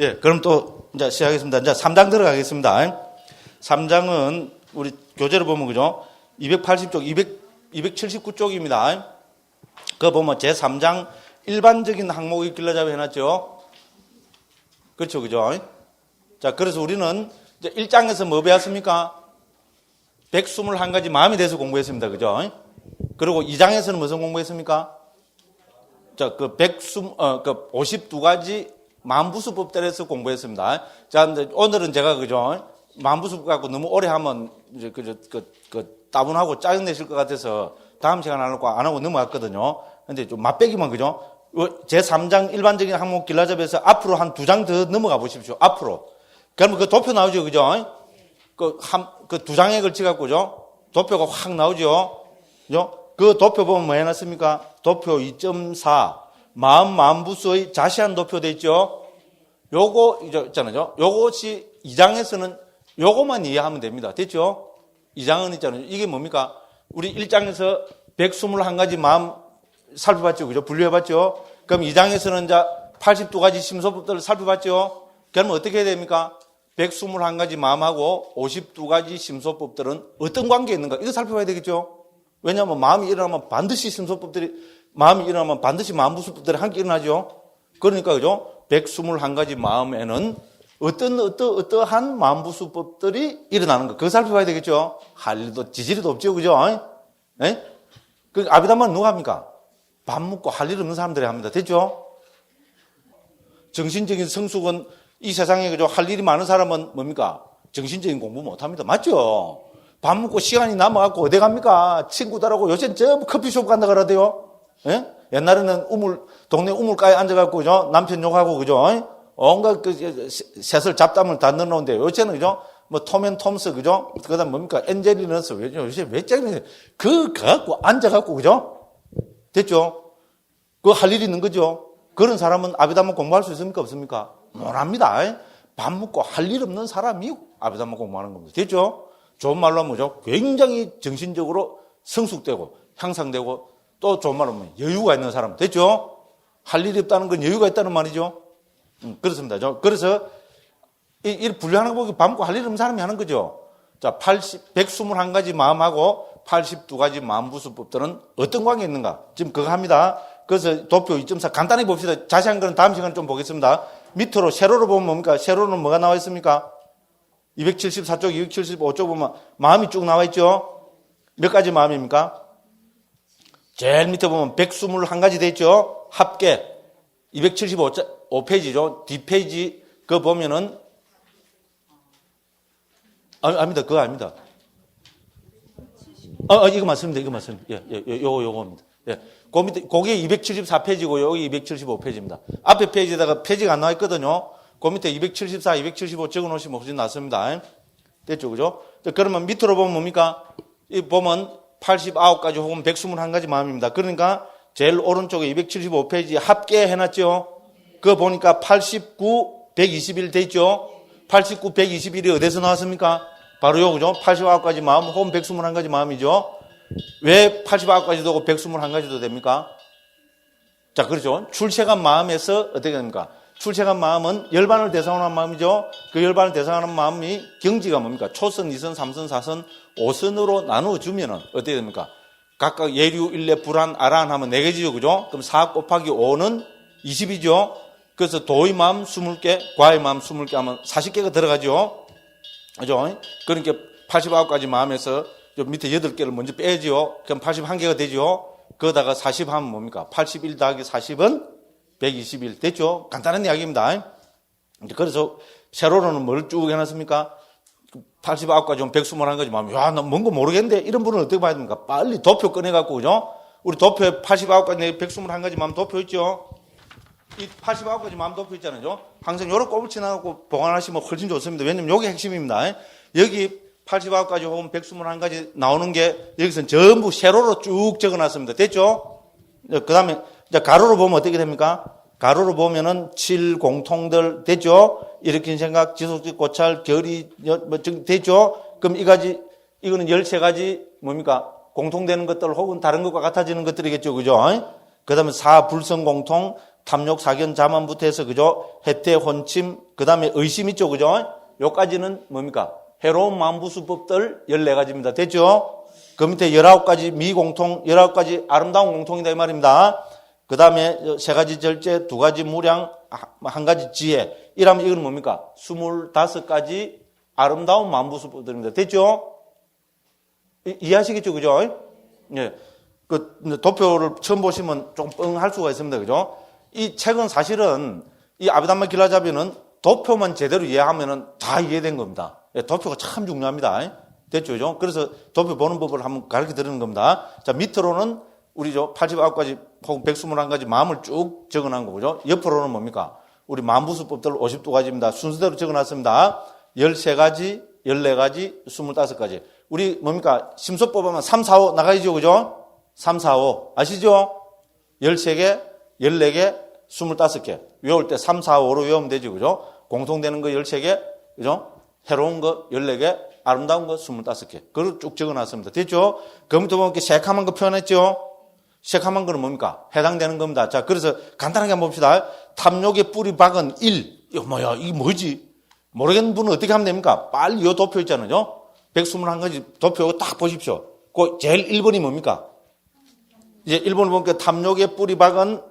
예, 그럼 또 이제 시작하겠습니다. 이제 3장 들어가겠습니다. 3장은 우리 교재를 보면 그죠? 280쪽, 279쪽입니다. 그거 보면 제 3장 일반적인 항목이 길러잡이 해놨죠. 그렇죠, 그죠? 자, 그래서 우리는 이제 1장에서 뭐 배웠습니까? 121가지 마음에 대해서 공부했습니다. 그죠? 그리고 2장에서는 무슨 공부했습니까? 자, 그 52가지 마음부수법들에 대해서 공부했습니다. 자, 근데 오늘은 제가 그죠? 마음부수법 갖고 너무 오래 하면 이제 따분하고 짜증내실 것 같아서 다음 시간 안 하고 넘어갔거든요. 근데 좀 맛배기만 그죠? 제 3장 일반적인 항목 길라잡에서 앞으로 한 2장 더 넘어가 보십시오. 앞으로. 그러면 그 도표 나오죠. 그죠? 그 2장에 걸쳐갖고죠. 도표가 확 나오죠. 그죠? 그 도표 보면 뭐 해놨습니까? 도표 2.4. 마음부수의 자세한 도표 돼 있죠? 요거, 있잖아요. 요것이 2장에서는 요거만 이해하면 됩니다. 됐죠? 2장은 있잖아요. 이게 뭡니까? 우리 1장에서 121가지 마음 살펴봤죠. 그죠? 분류해봤죠? 그럼 2장에서는 이제 82가지 심소법들을 살펴봤죠? 그러면 어떻게 해야 됩니까? 121가지 마음하고 52가지 심소법들은 어떤 관계에 있는가? 이거 살펴봐야 되겠죠? 왜냐하면 마음이 일어나면 반드시 마음부수법들이 함께 일어나죠? 그러니까, 그죠? 121가지 마음에는 어떠한 마음부수법들이 일어나는 거. 그거 살펴봐야 되겠죠? 할 일도 지지리도 없죠. 그죠? 예? 그 아비담만 누가 합니까? 밥 먹고 할 일 없는 사람들이 합니다. 됐죠? 정신적인 성숙은 이 세상에 그죠? 할 일이 많은 사람은 뭡니까? 정신적인 공부 못 합니다. 맞죠? 밥 먹고 시간이 남아갖고 어디 갑니까? 친구들하고 요새 전부 커피숍 간다 그러대요. 예? 옛날에는 동네 우물가에 앉아갖고, 그죠? 남편 욕하고, 그죠? 온갖 새슬 잡담을 다 넣어놓은데, 요새는, 그죠? 뭐, 톰앤톰스, 그죠? 그 다음 뭡니까? 엔젤리너스, 요새 왜 짱이네. 갖고 앉아갖고, 그죠? 됐죠? 그거 할 일이 있는 거죠? 그런 사람은 아비담만 공부할 수 있습니까? 없습니까? 못합니다. 밥 먹고 할 일 없는 사람이 아비담만 공부하는 겁니다. 됐죠? 좋은 말로 하면 뭐죠? 굉장히 정신적으로 성숙되고, 향상되고, 또 좋은 말로 하면 여유가 있는 사람. 됐죠? 할 일이 없다는 건 여유가 있다는 말이죠? 그렇습니다. 그래서, 이 분류하는 거 보기 밥 먹고 할 일 없는 사람이 하는 거죠. 자, 121가지 마음하고 82가지 마음부수법들은 어떤 관계에 있는가? 지금 그거 합니다. 그래서 도표 2.4 간단히 봅시다. 자세한 거는 다음 시간에 좀 보겠습니다. 밑으로, 세로로 보면 뭡니까? 세로는 뭐가 나와 있습니까? 274쪽, 275쪽 보면 마음이 쭉 나와 있죠? 몇 가지 마음입니까? 제일 밑에 보면 121가지 돼 있죠? 합계 275페이지죠? 뒷페이지 그거 보면은 아닙니다. 그거 아닙니다. 이거 맞습니다. 이거 맞습니다. 요거입니다. 예. 그 밑에, 그게 274페이지고 여기 275페이지입니다. 앞에 페이지에다가 페이지가 안 나와 있거든요. 그 밑에 274, 275 적어 놓으시면 훨씬 낫습니다. 됐죠? 그죠? 그러면 밑으로 보면 뭡니까? 이 보면 89가지 혹은 121가지 마음입니다. 그러니까 제일 오른쪽에 275페이지 합계 해놨죠? 그거 보니까 89, 121 돼 있죠? 89, 121이 어디서 나왔습니까? 바로 요, 그죠? 89가지 마음 혹은 121가지 마음이죠? 왜 89가지도 하고 121가지도 됩니까? 자, 그렇죠? 출세간 마음에서 어떻게 됩니까? 출세간 마음은 열반을 대상으로 하는 마음이죠? 그 열반을 대상으로 하는 마음이 경지가 뭡니까? 초선, 2선, 3선, 4선, 5선으로 나누어주면은 어떻게 됩니까? 각각 예류, 일례, 불안, 아란 하면 4개지죠? 그죠? 그럼 4 곱하기 5는 20이죠? 그래서 도의 마음 20개, 과의 마음 20개 하면 40개가 들어가죠? 그죠? 그러니까 89가지 마음에서 밑에 8개를 먼저 빼지요? 그럼 81개가 되죠? 거기다가 40 하면 뭡니까? 81 더하기 40은 121 됐죠? 간단한 이야기입니다. 그래서 세로로는 뭘 쭉 해놨습니까? 89가지, 121가지 마음. 야, 나 뭔가 모르겠는데 이런 분은 어떻게 봐야 됩니까? 빨리 도표 꺼내갖고, 그죠? 우리 도표에 89가지, 121가지 마음 도표 있죠? 이 89가지 마음 도표 있잖아요. 항상 요렇게 꼽을 지나가고 보관하시면 훨씬 좋습니다. 왜냐면 요게 핵심입니다. 여기 89가지 혹은 121가지 나오는 게 여기서는 전부 세로로 쭉 적어놨습니다. 됐죠? 그 다음에 가로로 보면 어떻게 됩니까? 가로로 보면은 7 공통들 됐죠? 일으킨 생각, 지속적 고찰, 결의, 됐죠? 그럼 이거는 13가지 뭡니까? 공통되는 것들 혹은 다른 것과 같아지는 것들이겠죠. 그죠? 그 다음에 4 불성 공통, 탐욕, 사견, 자만부터 해서, 그죠? 해태, 혼침, 그 다음에 의심 있죠, 그죠? 요까지는 뭡니까? 해로운 만부수법들 14가지입니다. 됐죠? 그 밑에 19가지 미공통, 19가지 아름다운 공통이다, 이 말입니다. 그 다음에 3가지 절제, 2가지 무량, 1가지 지혜. 이러면 이건 뭡니까? 25가지 아름다운 만부수법들입니다. 됐죠? 이해하시겠죠, 그죠? 예. 그 도표를 처음 보시면 좀 뻥할 수가 있습니다. 그죠? 이 책은 사실은 이 아비담마 길라잡이는 도표만 제대로 이해하면은 다 이해된 겁니다. 예, 도표가 참 중요합니다. 됐죠? 그죠? 그래서 도표 보는 법을 한번 가르쳐 드리는 겁니다. 자, 밑으로는 우리 89가지 혹은 121가지 마음을 쭉 적어 놓은 거죠. 옆으로는 뭡니까? 우리 만부수법들 52가지입니다. 순서대로 적어 놨습니다. 13가지, 14가지, 25가지. 우리 뭡니까? 심소법 하면 3, 4, 5 나가야죠. 그죠? 3, 4, 5. 아시죠? 13개, 14개, 25개. 외울 때 3, 4, 5로 외우면 되죠. 그죠? 공통되는 거 13개, 그죠? 해로운 거 14개, 아름다운 거 25개. 그걸 쭉 적어 놨습니다. 됐죠? 그부터 보면 이렇게 새카만 거 표현했죠? 새카만 거는 뭡니까? 해당되는 겁니다. 자, 그래서 간단하게 한번 봅시다. 탐욕의 뿌리 박은 1. 이거 뭐야? 이게 뭐지? 모르겠는 분은 어떻게 하면 됩니까? 빨리 이 도표 있잖아요. 121가지 도표 딱 보십시오. 그 제일 1번이 뭡니까? 이제 1번을 보니까 탐욕의 뿌리 박은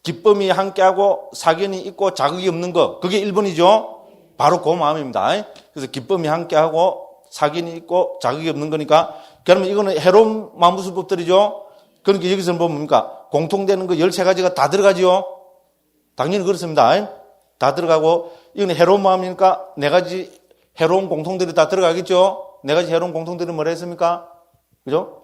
기쁨이 함께하고 사견이 있고 자극이 없는 거. 그게 1번이죠? 바로 그 마음입니다. 그래서 기쁨이 함께하고 사견이 있고 자극이 없는 거니까. 그러면 이거는 해로운 만부수법들이죠? 그러니까 여기서 보면 뭡니까? 공통되는 거 13가지가 다 들어가죠? 당연히 그렇습니다. 다 들어가고, 이건 해로운 마음이니까 4가지 해로운 공통들이 다 들어가겠죠? 4가지 해로운 공통들이 뭐라 했습니까? 그죠?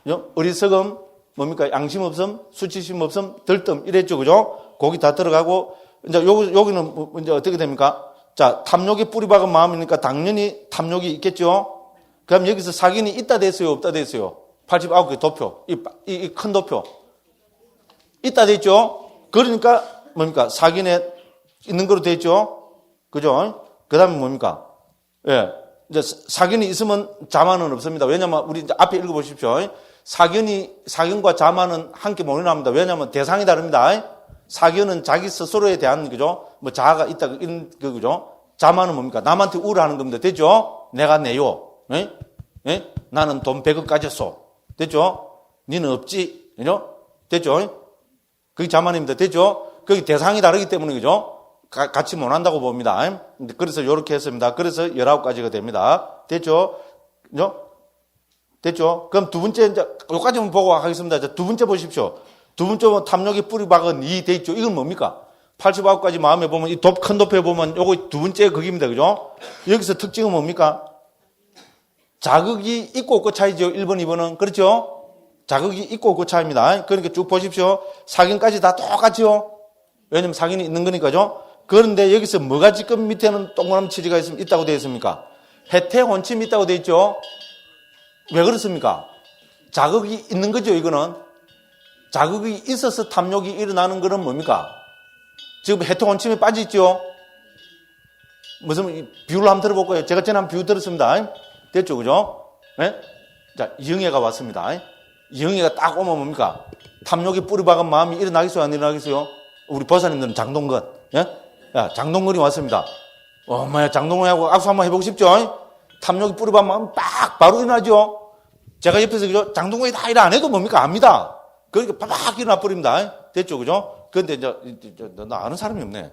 그죠? 어리석음, 뭡니까? 양심 없음, 수치심 없음, 들뜸, 이랬죠. 그죠? 거기 다 들어가고, 이제 여기는 이제 어떻게 됩니까? 자, 탐욕의 뿌리 박은 마음이니까 당연히 탐욕이 있겠죠? 그럼 여기서 사견이 있다 됐어요? 없다 됐어요? 89개 도표, 이 큰 도표. 있다 됐죠? 그러니까 뭡니까? 사견에 있는 거로 됐죠? 그죠? 그 다음에 뭡니까? 예. 이제 사견이 있으면 자만은 없습니다. 왜냐면 우리 이제 앞에 읽어보십시오. 사견과 자만은 함께 모여납니다. 왜냐면 대상이 다릅니다. 사견은 자기 스스로에 대한, 그죠? 뭐 자아가 있다, 이런, 그죠? 자만은 뭡니까? 남한테 우울하는 겁니다. 됐죠? 내가 내요. 예? 예? 나는 돈 100억 가졌어. 됐죠? 니는 없지. 그죠? 됐죠? 그게 자만입니다. 됐죠? 그게 대상이 다르기 때문에, 그죠? 같이 못 한다고 봅니다. 그래서 이렇게 했습니다. 그래서 19가지가 됩니다. 됐죠? 그죠? 됐죠? 그럼 두 번째, 이제, 요까지만 보고 하겠습니다. 자, 두 번째 보십시오. 두 번째 보면 탐욕의 뿌리 박은 2 돼 있죠? 이건 뭡니까? 89가지 마음에 보면, 큰 도표에 보면 요거 두 번째 거기입니다. 그죠? 여기서 특징은 뭡니까? 자극이 있고 없고 차이죠. 1번, 2번은. 그렇죠? 자극이 있고 없고 차이입니다. 그러니까 쭉 보십시오. 사견까지 다 똑같죠? 왜냐면 사견이 있는 거니까죠? 그런데 여기서 뭐가 지금 밑에는 동그라미 치지가 있다고 되어 있습니까? 해태, 혼침이 있다고 되어 있죠? 왜 그렇습니까? 자극이 있는 거죠, 이거는. 자극이 있어서 탐욕이 일어나는 거는 뭡니까? 지금 해태, 혼침에 빠져 있죠? 무슨 비유를 한번 들어볼까요? 제가 전에 한번 비유 들었습니다. 됐죠, 그죠? 네? 자, 이영애가 왔습니다. 이영애가 딱 오면 뭡니까? 탐욕이 뿌리 박은 마음이 일어나겠어요, 안 일어나겠어요? 우리 보사님들은 장동건, 예? 야, 장동건이 왔습니다. 엄마야, 장동건하고 악수 한번 해보고 싶죠? 탐욕이 뿌리 박은 마음 빡, 바로 일어나죠? 제가 옆에서, 그죠? 장동건이 다 일 안 해도 뭡니까? 압니다. 그러니까 팍 일어나 버립니다. 됐죠, 그죠? 그런데 이제, 나 아는 사람이 없네.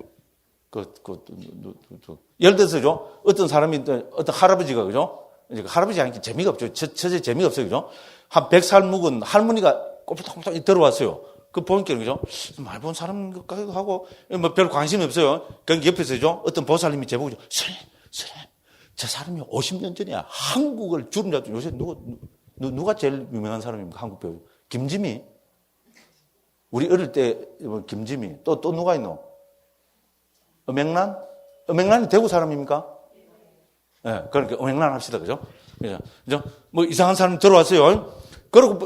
예를 들어서죠? 어떤 사람이, 어떤 할아버지가, 그죠? 할아버지 하니까 재미가 없죠. 처제 재미가 없어요. 그죠? 한 100살 묵은 할머니가 꼬불통통 들어왔어요. 그 보니까, 그죠? 말 본 사람 같기도 하고, 뭐 별 관심이 없어요. 그 옆에서죠? 어떤 보살님이 제보죠. 선생님, 저 사람이 50년 전이야. 한국을 주름 잡죠. 요새 누가 제일 유명한 사람입니까? 한국 배우. 김지미. 우리 어릴 때, 김지미. 또 누가 있노? 엄앵란? 엄앵란이 대구 사람입니까? 예, 네, 그러니까 엄앵란 합시다. 그죠? 그죠? 뭐 이상한 사람 들어왔어요. 그리고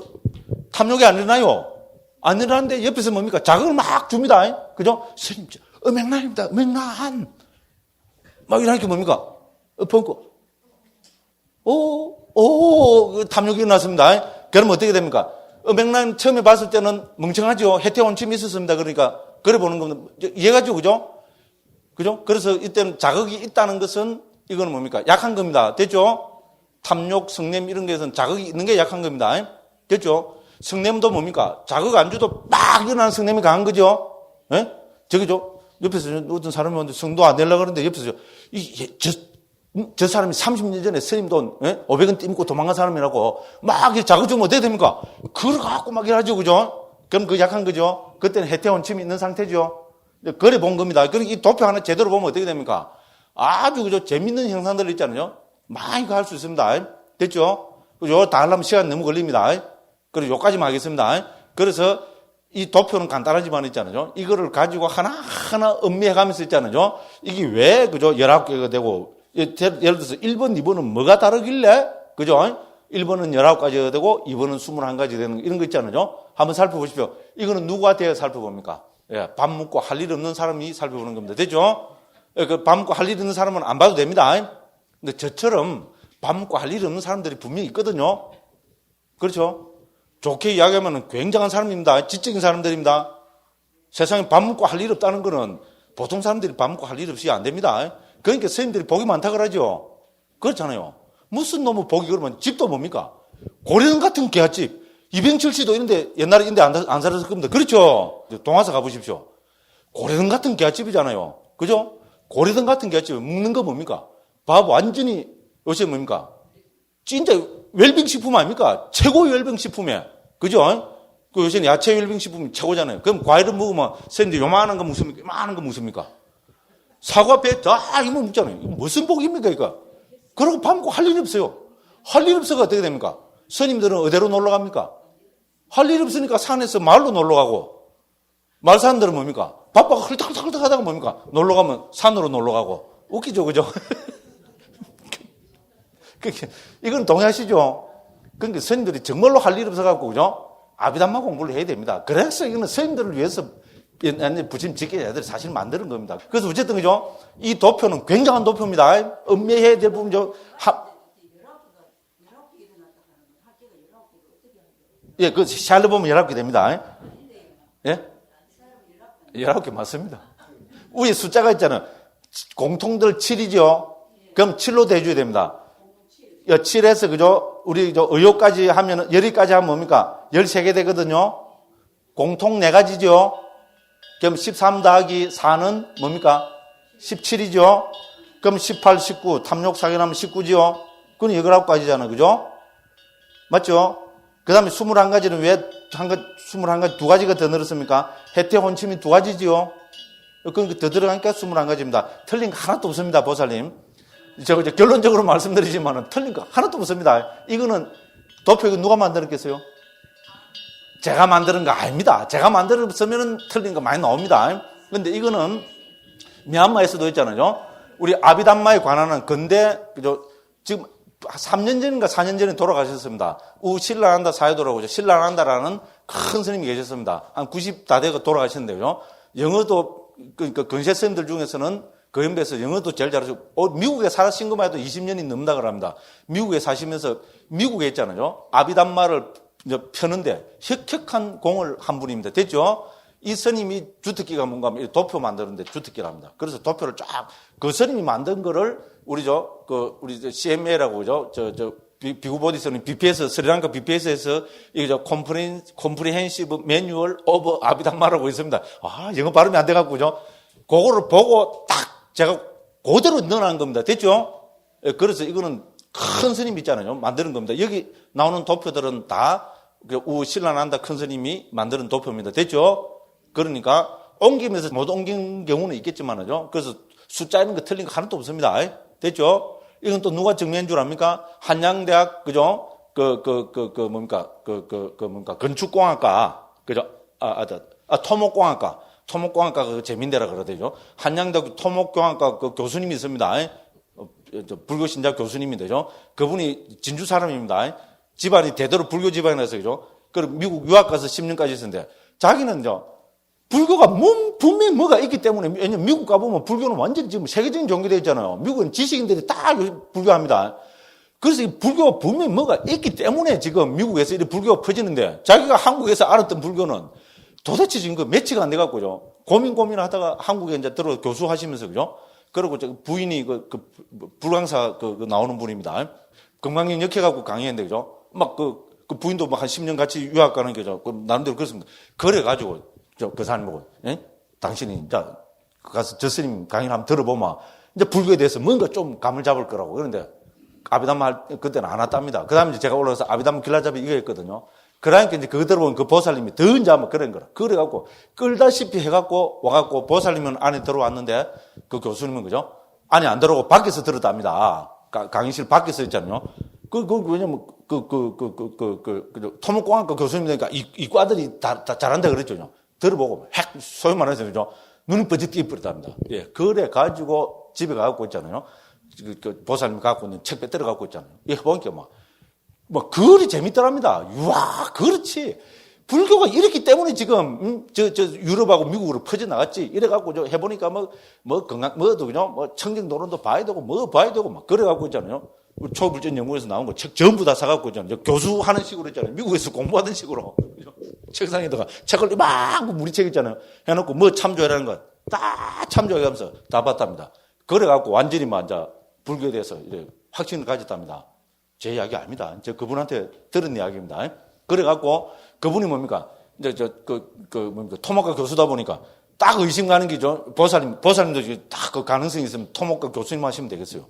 탐욕이 안 일어나요. 안 일어나는데 옆에서 뭡니까? 자극을 막 줍니다. 그죠? 스님, 엄앵란입니다. 엄앵란. 막 이러니까 뭡니까? 탐욕이 일어났습니다. 그러면 어떻게 됩니까? 음행라인 처음에 봤을 때는 멍청하죠. 혜택 원칙이 있었습니다. 그러니까 그래 보는 겁니다. 이해가죠, 그죠? 그죠? 그래서 이때는 자극이 있다는 것은 이거는 뭡니까? 약한 겁니다. 됐죠? 탐욕, 성냄 이런 것에서는 자극이 있는 게 약한 겁니다. 됐죠? 성냄도 뭡니까? 자극 안 줘도 막 일어나는 성냄이 강한 거죠? 예? 저기죠? 옆에서 어떤 사람이 오는데 성도 안 내려고 그러는데 옆에서 저 사람이 30년 전에 스님 돈 500원 띠먹고 도망간 사람이라고 막 자극 주면 어떻게 됩니까? 그걸 갖고 막 이러죠, 그죠? 그럼 그 약한 거죠? 그때는 혜택 원침이 있는 상태죠? 그래 본 겁니다. 그러니까 이 도표 하나 제대로 보면 어떻게 됩니까? 아주 그죠? 재밌는 형상들 있잖아요? 많이 할 수 있습니다. 됐죠? 요 다 하려면 시간 너무 걸립니다. 그리고 요까지만 하겠습니다. 그래서 이 도표는 간단하지만 있잖아요. 이거를 가지고 하나하나 음미해 가면서 있잖아요. 이게 왜, 그죠? 19개가 되고, 예를 들어서 1번, 2번은 뭐가 다르길래? 그죠? 1번은 19가지가 되고, 2번은 21가지 되는 이런 거 있잖아요. 한번 살펴보십시오. 이거는 누구한테 살펴봅니까? 예, 밥 먹고 할 일 없는 사람이 살펴보는 겁니다. 됐죠? 예, 밥 먹고 할 일 있는 사람은 안 봐도 됩니다. 근데 저처럼 밥 먹고 할 일 없는 사람들이 분명히 있거든요. 그렇죠? 좋게 이야기하면 굉장한 사람입니다. 지적인 사람들입니다. 세상에 밥 먹고 할 일 없다는 거는 보통 사람들이 밥 먹고 할 일 없이 안 됩니다. 그러니까 선생님들이 복이 많다 그러죠. 그렇잖아요. 무슨 놈의 복이 그러면 집도 뭡니까? 고려동 같은 개화집. 이병철씨도 이런데 옛날에 이런데 안 살았을 겁니다. 그렇죠? 동화사 가보십시오. 고려동 같은 개화집이잖아요. 그죠? 고려동 같은 개화집에 먹는 거 뭡니까? 밥 완전히 요새 뭡니까? 진짜 웰빙식품 아닙니까? 최고 웰빙식품이에요. 그죠? 그 요새는 야채 웰빙식품이 최고잖아요. 그럼 과일을 먹으면 선생님들 요만한 거 먹습니까? 요만한 거 먹습니까? 사과 배 다 이거 먹잖아요. 이거 무슨 복입니까, 이거? 그러고 밥 먹고 할 일이 없어요. 할 일 없어가 어떻게 됩니까? 스님들은 어디로 놀러 갑니까? 할 일 없으니까 산에서 마을로 놀러 가고, 마을 사람들은 뭡니까? 바빠가 헐떡헐떡 하다가 뭡니까? 놀러 가면 산으로 놀러 가고. 웃기죠, 그죠? 이건 동의하시죠? 그러니까 스님들이 정말로 할 일 없어갖고, 그죠? 아비담마 공부를 해야 됩니다. 그래서 이거는 스님들을 위해서 부처님 지켜야 애들이 사실 만드는 겁니다. 그래서 어쨌든, 그죠? 이 도표는 굉장한 도표입니다. 음미해야 될 부분이죠. 예, 그 샬로 보면 19개 됩니다. 예? 19개 맞습니다. 위에 숫자가 있잖아요. 공통들 7이죠? 그럼 7로 대줘야 됩니다. 7에서, 그죠? 우리 의욕까지 하면, 열이까지 하면 뭡니까? 13개 되거든요? 공통 4가지죠? 그럼 13 더하기 4는 뭡니까? 17이죠? 그럼 18, 19, 탐욕 사견하면 19지요? 그건 19가지잖아요. 그죠? 맞죠? 그 다음에 21가지는 왜 21가지, 2가지가 더 늘었습니까? 혜택 혼침이 2가지지요? 그러니까 더 들어가니까 21가지입니다. 틀린 거 하나도 없습니다, 보살님. 제가 결론적으로 말씀드리지만 틀린 거 하나도 없습니다. 이거는 도표 누가 만들었겠어요? 제가 만드는 거 아닙니다. 제가 만들었으면 틀린 거 많이 나옵니다. 그런데 이거는 미얀마에서도 있잖아요. 우리 아비담마에 관한 근대, 그죠? 지금 3년 전인가 4년 전에 돌아가셨습니다. 우신라난다 사회도라고 신라난다라는 큰 스님이 계셨습니다. 한 90 다 되고 돌아가셨는데요. 영어도, 그러니까 근세 스님들 중에서는 그 연배에서 영어도 제일 잘하시고, 미국에 살아신 것만 해도 20년이 넘다 그럽니다. 미국에 사시면서, 미국에 있잖아요. 아비담마를 펴는데 혁혁한 공을 한 분입니다. 됐죠? 이 스님이 주특기가 뭔가 하면 도표 만드는데 주특기랍니다. 그래서 도표를 쫙, 그 스님이 만든 거를 우리 우리 CMA라고 그죠? 비구보디스는 BPS, 스리랑카 BPS에서 이거 컴프리헨시브 매뉴얼 오브 아비담마라고 있습니다. 아, 영어 발음이 안 돼갖고 그죠? 그거를 보고 딱 제가 그대로 넣어놓은 겁니다. 됐죠? 그래서 이거는 큰 스님이 있잖아요. 만드는 겁니다. 여기 나오는 도표들은 다 우신라난다 큰 스님이 만드는 도표입니다. 됐죠? 그러니까 옮기면서 못 옮긴 경우는 있겠지만요. 그래서 숫자 있는 거 틀린 거 하나도 없습니다. 됐죠? 이건 또 누가 정리한 줄 압니까? 한양대학, 그죠? 건축공학과, 그죠? 토목공학과. 토목공학과가 그 재민대라 그러대죠. 한양대학 토목공학과 그 교수님이 있습니다. 불교 신자 교수님이 되죠. 그분이 진주 사람입니다. 집안이 대대로 불교 집안이라서 그죠. 그리고 미국 유학 가서 10년까지 있었는데 자기는 불교가 분명히 뭐가 있기 때문에, 왜냐면 미국 가보면 불교는 완전히 지금 세계적인 종교되어 있잖아요. 미국은 지식인들이 다 불교합니다. 그래서 이 불교가 분명히 뭐가 있기 때문에 지금 미국에서 이렇게 불교가 퍼지는데 자기가 한국에서 알았던 불교는 도대체 지금 그 매치가 안 돼갖고요. 고민하다가 한국에 이제 들어 교수하시면서 그죠? 그리고 저 부인이 그 불광사 그 나오는 분입니다. 금강경 역해갖고 강의했는데 그죠? 막 그 부인도 막 한 10년 같이 유학 가는 거죠. 나름대로 그렇습니다. 그래가지고 그 사람 보고 당신이 이제 가서 저 스님 강의를 한번 들어보면 이제 불교에 대해서 뭔가 좀 감을 잡을 거라고. 그런데 아비담마 할 그때는 안 왔답니다. 그 다음에 제가 올라가서 아비담마 길라잡이 이거 했거든요. 그러니까 이제 그거 들어보면 그 보살님이 더 이제 아마 그런 거라. 그래갖고 끌다시피 해갖고 와갖고 보살님은 안에 들어왔는데 그 교수님은 그죠? 안에 안 들어오고 밖에서 들었답니다. 강의실 밖에서 있잖아요. 왜냐면 토목공학과 교수님이니까 이과들이 다 잘한다 그랬죠. 들어보고 소위 말해서 그죠? 눈이 뻗어 띄어버렸답니다. 예. 그래 가지고 집에 가갖고 있잖아요. 그 보살님 갖고 있는 책 빼들어 갖고 있잖아요. 예, 보니까 뭐 글이 재밌더랍니다. 와, 그렇지. 불교가 이렇기 때문에 지금 저 유럽하고 미국으로 퍼져 나갔지. 이래 갖고 저 해보니까 건강 뭐도 그죠? 청정도론도 봐야 되고 뭐 봐야 되고 막 그래 갖고 있잖아요. 초불전 연구에서 나온 거 책 전부 다 사갖고 있잖아요. 교수하는 식으로 있잖아요. 미국에서 공부하던 식으로. 책상에다가 책을 이만큼 무리책 있잖아요. 해놓고 뭐 참조해라는 거 다 참조해가면서 다 봤답니다. 그래 갖고 완전히 이제 불교에 대해서 이제 확신을 가졌답니다. 제 이야기 아닙니다. 저 그분한테 들은 이야기입니다. 그래 갖고 그분이 뭡니까? 이제 토목과 교수다 보니까 딱 의심 가는 게죠. 보살님도 딱 그 가능성이 있으면 토목과 교수님 하시면 되겠어요.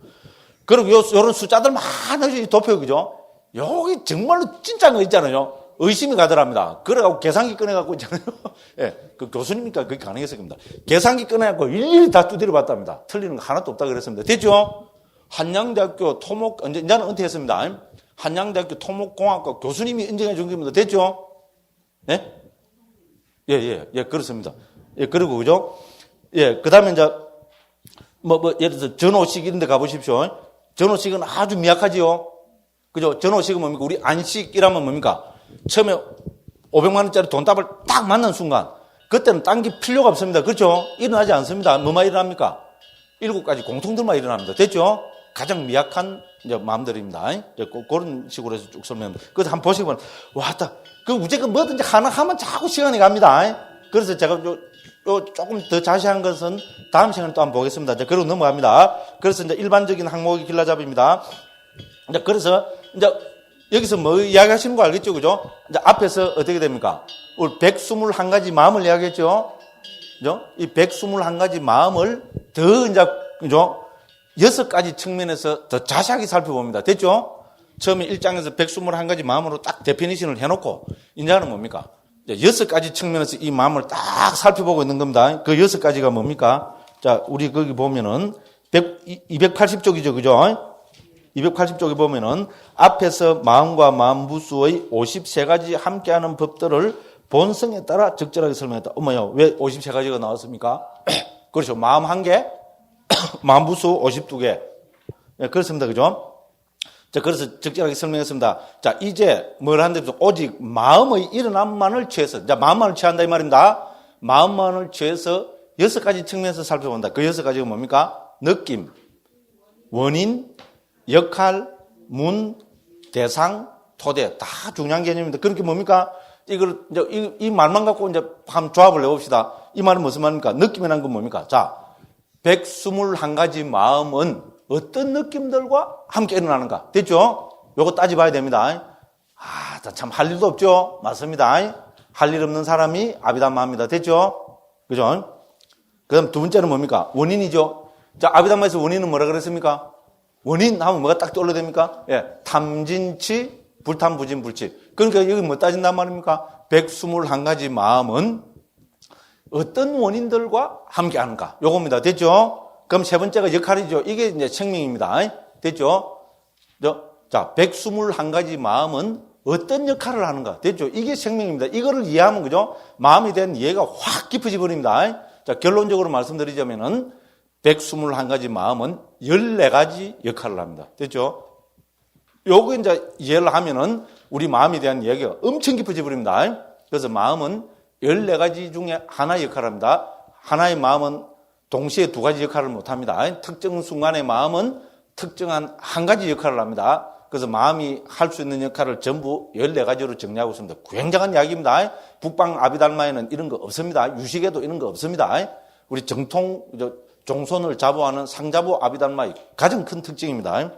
그리고 요런 숫자들 많이 도표, 그죠? 여기 정말로 진짜인 거 있잖아요. 의심이 가더랍니다. 그래갖고 계산기 꺼내갖고 있잖아요. 예, 그 교수님이니까 그게 가능해서 겁니다. 계산기 꺼내갖고 일일이 다 두드려 봤답니다. 틀리는 거 하나도 없다 그랬습니다. 됐죠? 한양대학교 이제는 은퇴했습니다. 한양대학교 토목공학과 교수님이 인정해 준 겁니다. 됐죠? 네? 예, 그렇습니다. 예, 그리고, 그죠? 예, 그 다음에 이제, 예를 들어서 전호식 이런 데 가보십시오. 전호식은 아주 미약하지요? 그죠? 전호식은 뭡니까? 우리 안식이라면 뭡니까? 처음에 500만원짜리 돈답을 딱 만난 순간, 그때는 딴 게 필요가 없습니다. 그렇죠? 일어나지 않습니다. 뭐만 일어납니까? 7가지 공통들만 일어납니다. 됐죠? 가장 미약한 이제 마음들입니다. 그런 식으로 해서 쭉 설명합니다. 그래서 한번 보시면, 왔다. 그 무조건 뭐든지 하나 하면 자꾸 시간이 갑니다. 그래서 제가 조금 더 자세한 것은 다음 시간에 또 한번 보겠습니다. 이제 그리고 넘어갑니다. 그래서 이제 일반적인 항목이 길라잡이입니다. 이제 그래서 이제 여기서 뭐 이야기 하시는 거 알겠죠? 그죠? 이제 앞에서 어떻게 됩니까? 우리 121가지 마음을 이야기했죠? 그죠? 이 121가지 마음을 더 이제, 그죠? 6가지 측면에서 더 자세하게 살펴봅니다. 됐죠? 처음에 1장에서 121가지 마음으로 딱 데피니션을 해놓고, 이제는 뭡니까? 6가지 측면에서 이 마음을 딱 살펴보고 있는 겁니다. 그 6가지가 뭡니까? 자, 우리 거기 보면은 280쪽이죠. 그죠? 280쪽에 보면은 앞에서 마음과 마음부수의 53가지 함께하는 법들을 본성에 따라 적절하게 설명했다. 어머요, 왜 53가지가 나왔습니까? 그렇죠. 마음 1개, 마음부수 52개. 네, 그렇습니다. 그죠? 자, 그래서 적절하게 설명했습니다. 자, 이제 뭘 한다면 오직 마음의 일어남만을 취해서, 자, 마음만을 취한다 이 말입니다. 마음만을 취해서 6가지 측면에서 살펴본다. 그 6가지가 뭡니까? 느낌, 원인, 역할, 문, 대상, 토대. 다 중요한 개념입니다. 그러니까 뭡니까? 이걸, 이제 이 말만 갖고 이제 한번 조합을 해봅시다. 이 말은 무슨 말입니까? 느낌이라는 건 뭡니까? 자, 121가지 마음은 어떤 느낌들과 함께 일어나는가? 됐죠? 요거 따져봐야 됩니다. 참 할 일도 없죠? 맞습니다. 할 일 없는 사람이 아비담마입니다. 됐죠? 그죠? 그 다음 두 번째는 뭡니까? 원인이죠? 자, 아비담마에서 원인은 뭐라 그랬습니까? 원인 하면 뭐가 딱 떠올려됩니까? 예. 탐진치, 불탐부진, 불치. 그러니까 여기 뭐 따진단 말입니까? 121가지 마음은 어떤 원인들과 함께 하는가? 요겁니다. 됐죠? 그럼 세 번째가 역할이죠. 이게 이제 생명입니다. 됐죠? 자, 121가지 마음은 어떤 역할을 하는가? 됐죠? 이게 생명입니다. 이거를 이해하면, 그죠? 마음에 대한 이해가 확 깊어져 버립니다. 자, 결론적으로 말씀드리자면은 121가지 마음은 14가지 역할을 합니다. 됐죠? 요거 이제 이해를 하면은 우리 마음에 대한 이야기가 엄청 깊어져 버립니다. 그래서 마음은 14가지 중에 하나의 역할을 합니다. 하나의 마음은 동시에 2가지 역할을 못 합니다. 특정 순간의 마음은 특정한 한 가지 역할을 합니다. 그래서 마음이 할 수 있는 역할을 전부 14가지로 정리하고 있습니다. 굉장한 이야기입니다. 북방 아비달마에는 이런 거 없습니다. 유식에도 이런 거 없습니다. 우리 정통 종손을 자부하는 상자부 아비달마의 가장 큰 특징입니다.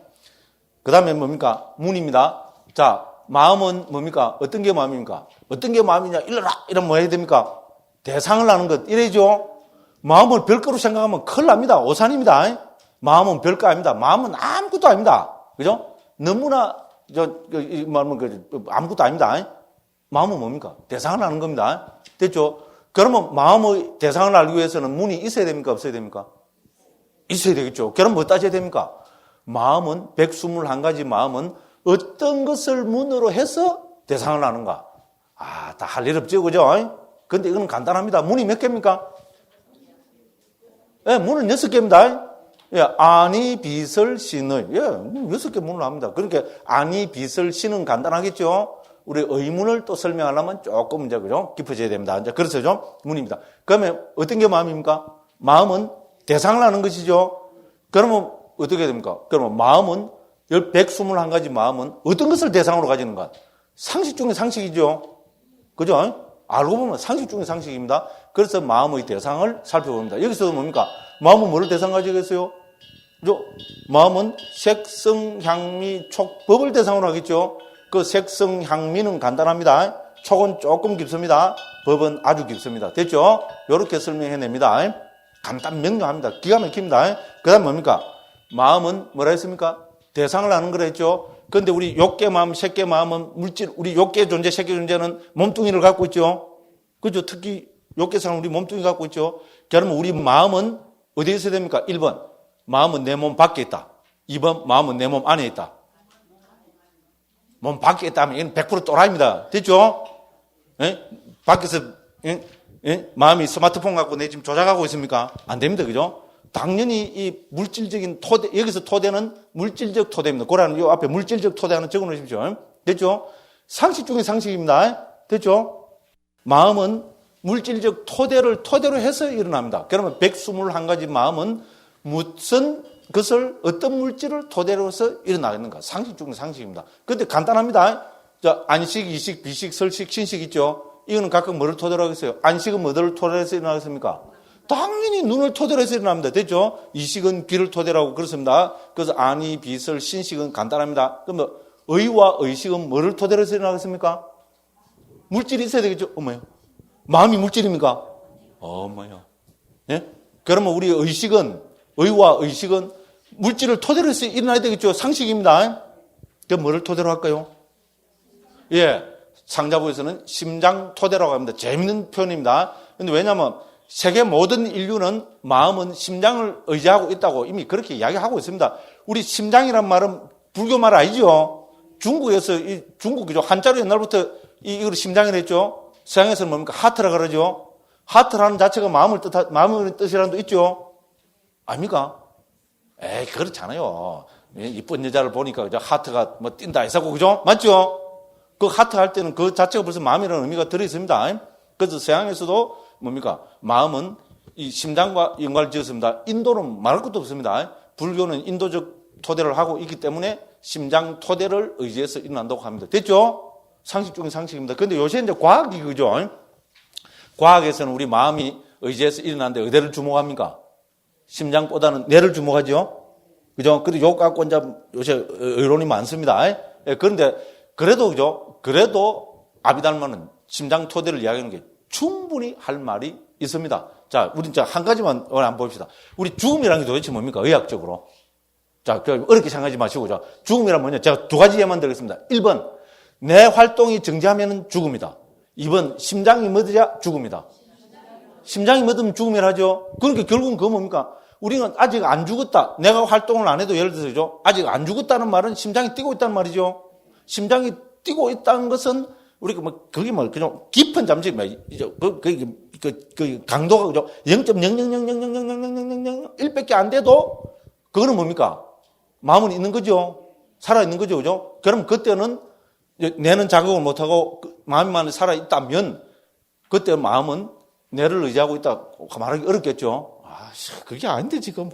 그 다음에 뭡니까? 문입니다. 자, 마음은 뭡니까? 어떤 게 마음입니까? 어떤 게 마음이냐? 일러라! 이러면 뭐 해야 됩니까? 대상을 하는 것. 이래죠? 마음을 별거로 생각하면 큰일 납니다. 오산입니다. 마음은 별거 아닙니다. 마음은 아무것도 아닙니다. 그죠? 너무나, 아무것도 아닙니다. 마음은 뭡니까? 대상을 하는 겁니다. 됐죠? 그러면 마음의 대상을 알기 위해서는 문이 있어야 됩니까? 없어야 됩니까? 있어야 되겠죠. 그럼 뭐 따져야 됩니까? 마음은 121가지 마음은 어떤 것을 문으로 해서 대상을 하는가? 다 할 일 없죠. 그죠? 근데 이건 간단합니다. 문이 몇 개입니까? 예, 문은 6개입니다. 예, 아니, 비설, 신의. 예, 6개 문을 합니다. 그러니까 아니, 비설, 신은 간단하겠죠? 우리 의문을 또 설명하려면 조금 이제, 그죠? 깊어져야 됩니다. 이제 그래서 좀 문입니다. 그러면 어떤 게 마음입니까? 마음은 대상을 하는 것이죠. 그러면 어떻게 됩니까? 그러면 마음은 121가지 마음은 어떤 것을 대상으로 가지는가? 상식 중의 상식이죠. 그죠? 알고 보면 상식 중의 상식입니다. 그래서 마음의 대상을 살펴봅니다. 여기서도 뭡니까? 마음은 뭐를 대상 가지겠어요? 그죠? 마음은 색성, 향미, 촉, 법을 대상으로 하겠죠. 그 색성, 향미는 간단합니다. 촉은 조금 깊습니다. 법은 아주 깊습니다. 됐죠? 이렇게 설명해냅니다. 간단 명료합니다. 기가 막힙니다. 그 다음 뭡니까? 마음은 뭐라 했습니까? 대상을 하는 거라 했죠. 그런데 우리 욕계 마음, 색계 마음은 물질, 우리 욕계 존재, 색계 존재는 몸뚱이를 갖고 있죠. 그죠? 특히 욕계상은 우리 몸뚱이 갖고 있죠. 그러면 우리 마음은 어디에 있어야 됩니까? 1번, 마음은 내 몸 밖에 있다. 2번, 마음은 내 몸 안에 있다. 몸 밖에 있다면 이건 100% 또라이입니다. 됐죠? 예? 밖에서, 마음이 스마트폰 갖고 내 지금 조작하고 있습니까? 안 됩니다. 그죠? 당연히 이 물질적인 토대, 여기서 토대는 물질적 토대입니다. 고라는 요 앞에 물질적 토대 하나 적어 놓으십시오. 됐죠? 상식 중에 상식입니다. 됐죠? 마음은 물질적 토대로 해서 일어납니다. 그러면 121가지 마음은 무슨 것을 어떤 물질을 토대로 해서 일어나는가? 상식 중에 상식입니다. 그런데 간단합니다. 자, 안식, 이식, 비식, 설식, 신식 있죠? 이거는 각각 뭐를 토대로 하겠어요? 안식은 뭐를 토대로 해서 일어나겠습니까? 당연히 눈을 토대로 해서 일어납니다. 됐죠? 이식은 귀를 토대로 하고 그렇습니다. 그래서 안이, 비설, 신식은 간단합니다. 그럼 의와 의식은 뭐를 토대로 해서 일어나겠습니까? 물질이 있어야 되겠죠? 어머요. 마음이 물질입니까? 어머요. 예? 그러면 우리 의와 의식은 물질을 토대로 해서 일어나야 되겠죠? 상식입니다. 그럼 뭐를 토대로 할까요? 예. 상자부에서는 심장 토대라고 합니다. 재밌는 표현입니다. 근데 왜냐하면 세계 모든 인류는 마음은 심장을 의지하고 있다고 이미 그렇게 이야기하고 있습니다. 우리 심장이란 말은 불교 말 아니죠? 중국에서, 중국이죠. 한자로 옛날부터 이걸 심장이라 했죠? 서양에서는 뭡니까? 하트라 그러죠? 하트라는 자체가 마음의 뜻이라는 도 있죠? 아닙니까? 에이, 그렇잖아요. 이쁜 여자를 보니까, 그죠? 하트가 뭐 뛴다 해서고, 그죠? 맞죠? 그 하트 할 때는 그 자체가 벌써 마음이라는 의미가 들어있습니다. 그래서 서양에서도 뭡니까? 마음은 이 심장과 연관을 지었습니다. 인도는 말할 것도 없습니다. 불교는 인도적 토대를 하고 있기 때문에 심장 토대를 의지해서 일어난다고 합니다. 됐죠? 상식 중의 상식입니다. 그런데 요새 이제 과학이 그죠? 과학에서는 우리 마음이 의지해서 일어나는데 어디를 주목합니까? 심장보다는 뇌를 주목하죠? 그죠? 그리고 욕 갖고 이제 요새 의론이 많습니다. 그런데 그래도 그죠? 그래도 아비달마는 심장 토대를 이야기하는 게 충분히 할 말이 있습니다. 자, 우리 이제 한 가지만 오늘 한번 봅시다. 우리 죽음이라는 게 도대체 뭡니까? 의학적으로. 자, 어렵게 생각하지 마시고, 자, 죽음이란 뭐냐? 제가 두 가지 예만 드리겠습니다. 1번, 내 활동이 정지하면 죽음이다. 2번, 심장이 멎어야 죽음이다. 심장이 멎으면 죽음이라 하죠. 그러니까 결국은 그거 뭡니까? 우리는 아직 안 죽었다. 내가 활동을 안 해도 예를 들어서 아직 안 죽었다는 말은 심장이 뛰고 있다는 말이죠. 심장이 뛰고 있다는 것은 우리가 뭐 그게 뭐 그냥 깊은 잠식입니다. 그 강도가 그죠? 0.00000000001밖에 안 돼도 그거는 뭡니까? 마음은 있는 거죠. 살아 있는 거죠, 그죠? 그럼 그때는 뇌는 자극을 못 하고 마음만 살아 있다면 그때 마음은 뇌를 의지하고 있다 말하기 어렵겠죠. 그게 아닌데 지금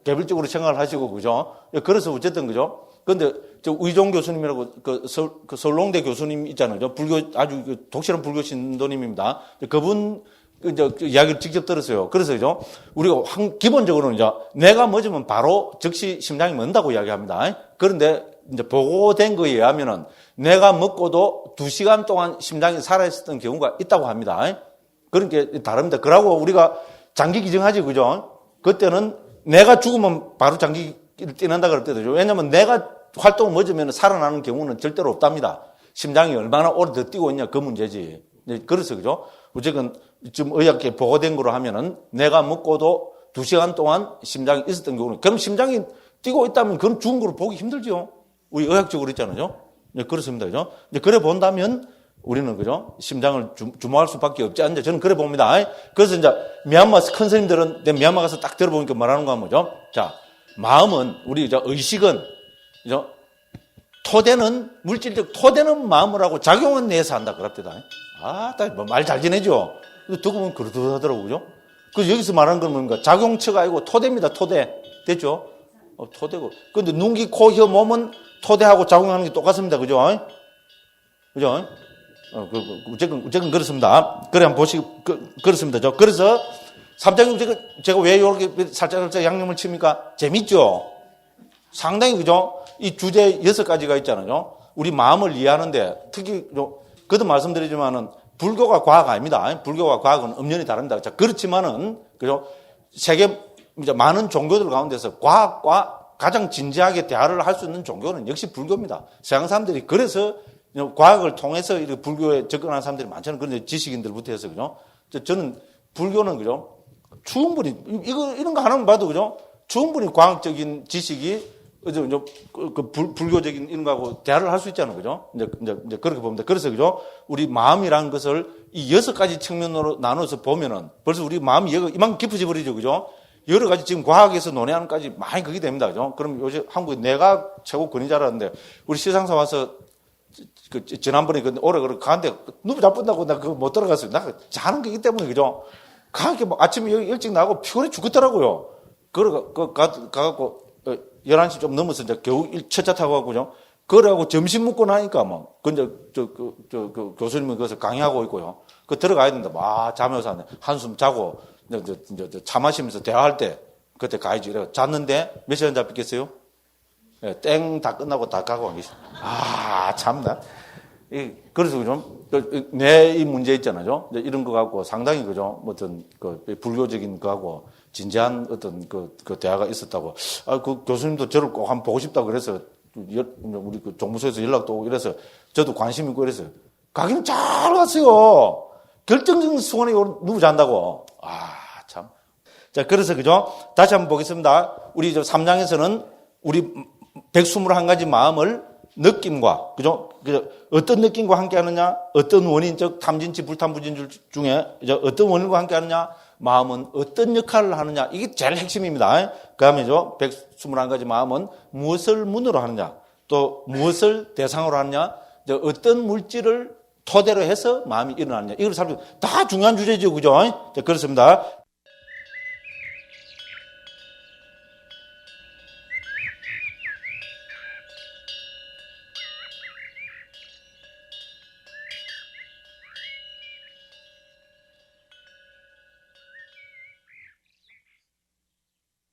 개별적으로 생각을 하시고, 그죠? 그래서 어쨌든, 그죠? 근데, 의종 교수님이라고, 서울농대 교수님 있잖아요. 아주 독실한 불교 신도님입니다. 그분, 이야기를 직접 들었어요. 그래서, 그죠? 우리가 기본적으로는 이제 내가 맞으면 바로 즉시 심장이 멎는다고 이야기합니다. 그런데, 이제 보고된 거에 의하면은 내가 먹고도 2시간 동안 심장이 살아있었던 경우가 있다고 합니다. 그런 게 다릅니다. 그러고 우리가 장기 기증하지, 그죠? 그때는 내가 죽으면 바로 장기를 뛰는다 그럴 때죠. 왜냐면 내가 활동을 멎으면 살아나는 경우는 절대로 없답니다. 심장이 얼마나 오래 더 뛰고 있냐, 그 문제지. 그래서, 그죠? 어쨌든 지금 의학계 보고된 거로 하면은 내가 먹고도 2시간 동안 심장이 있었던 경우는, 그럼 심장이 뛰고 있다면 그건 죽은 거로 보기 힘들죠. 우리 의학적으로 있잖아요. 네, 그렇습니다. 그죠? 이제 그래 본다면 우리는, 그죠? 심장을 주목할 수밖에 없지 않냐. 저는 그래 봅니다. 그래서 이제 미얀마 큰 스님들은 미얀마 가서 딱 들어보니까 말하는 거 뭐죠? 자, 마음은, 우리 의식은, 그죠? 토대는, 물질적 토대는 마음을 하고 작용은 내에서 한다. 그럽니다. 딱 말 잘 지내죠? 듣고 보면 그러더라고요. 그죠? 그래서 여기서 말하는 건 뭡니까? 작용처가 아니고 토대입니다. 토대. 됐죠? 토대고. 근데 눈, 귀, 코, 혀, 몸은 토대하고 작용하는 게 똑같습니다. 그죠? 그죠? 어쨌든 그렇습니다. 그래, 한번 보시고, 그렇습니다. 그래서, 삼장육 제가 왜 이렇게 살짝 양념을 칩니까? 재밌죠? 상당히, 그죠? 이 주제 6가지가 있잖아요. 우리 마음을 이해하는데, 특히, 그도 말씀드리지만은, 불교가 과학 아닙니다. 불교와 과학은 엄연히 다릅니다. 자, 그렇지만은, 그죠? 세계, 이제 많은 종교들 가운데서 과학과 가장 진지하게 대화를 할 수 있는 종교는 역시 불교입니다. 서양 사람들이 그래서 과학을 통해서 이렇게 불교에 접근하는 사람들이 많잖아요. 그런데 지식인들부터 해서, 그죠? 저는 불교는, 그죠? 충분히, 이런 거 하나만 봐도, 그죠? 충분히 과학적인 지식이, 불교적인 이런 거하고 대화를 할 수 있잖아요. 그죠? 이제 그렇게 봅니다. 그래서, 그죠? 우리 마음이라는 것을 이 6가지 측면으로 나눠서 보면은 벌써 우리 마음이 이만큼 깊어져 버리죠. 그죠? 여러 가지 지금 과학에서 논의하는 까지 많이 그게 됩니다. 그죠? 그럼 요새 한국에 내가 최고 권위자라는데 우리 시상사 와서 지난번에 오래 가는데 너무 나쁜다고 나 그거 못 들어갔어요. 나 자는 게 있기 때문에. 그죠? 가게 아침에 일찍 나가고 피곤해 죽겠더라고요. 가갖고 11시 좀 넘어서 이제 겨우 첫차 타고 가고, 그죠? 그래갖고 점심 먹고 나니까 근데 교수님은 거기서 강의하고 있고요. 들어가야 된다. 잠이 와서 한숨 자고, 차 마시면서 대화할 때, 그때 가야지. 그래 잤는데, 몇 시간 잡혔겠어요? 땡 다 끝나고 다 가고 안 계시. 참나. 그래서 좀, 이 문제 있잖아요. 이런 거 갖고 상당히, 그죠? 어떤, 불교적인 거하고 진지한 어떤 대화가 있었다고. 그 교수님도 저를 꼭 한번 보고 싶다고 그래서, 우리 종무소에서 연락도 오고 이래서 저도 관심 있고 이래서 가기는 잘 갔어요. 결정적인 순간에 누구 잔다고. 참. 자, 그래서, 그죠? 다시 한번 보겠습니다. 우리 3장에서는 우리 121가지 마음을 느낌과, 그죠? 어떤 느낌과 함께 하느냐? 어떤 원인적 탐진치, 불탐부진 중에 어떤 원인과 함께 하느냐? 마음은 어떤 역할을 하느냐? 이게 제일 핵심입니다. 그 다음에죠. 121가지 마음은 무엇을 문으로 하느냐? 또 무엇을 대상으로 하느냐? 어떤 물질을 토대로 해서 마음이 일어나느냐. 이걸 살펴 다 중요한 주제죠. 그죠? 자, 그렇습니다.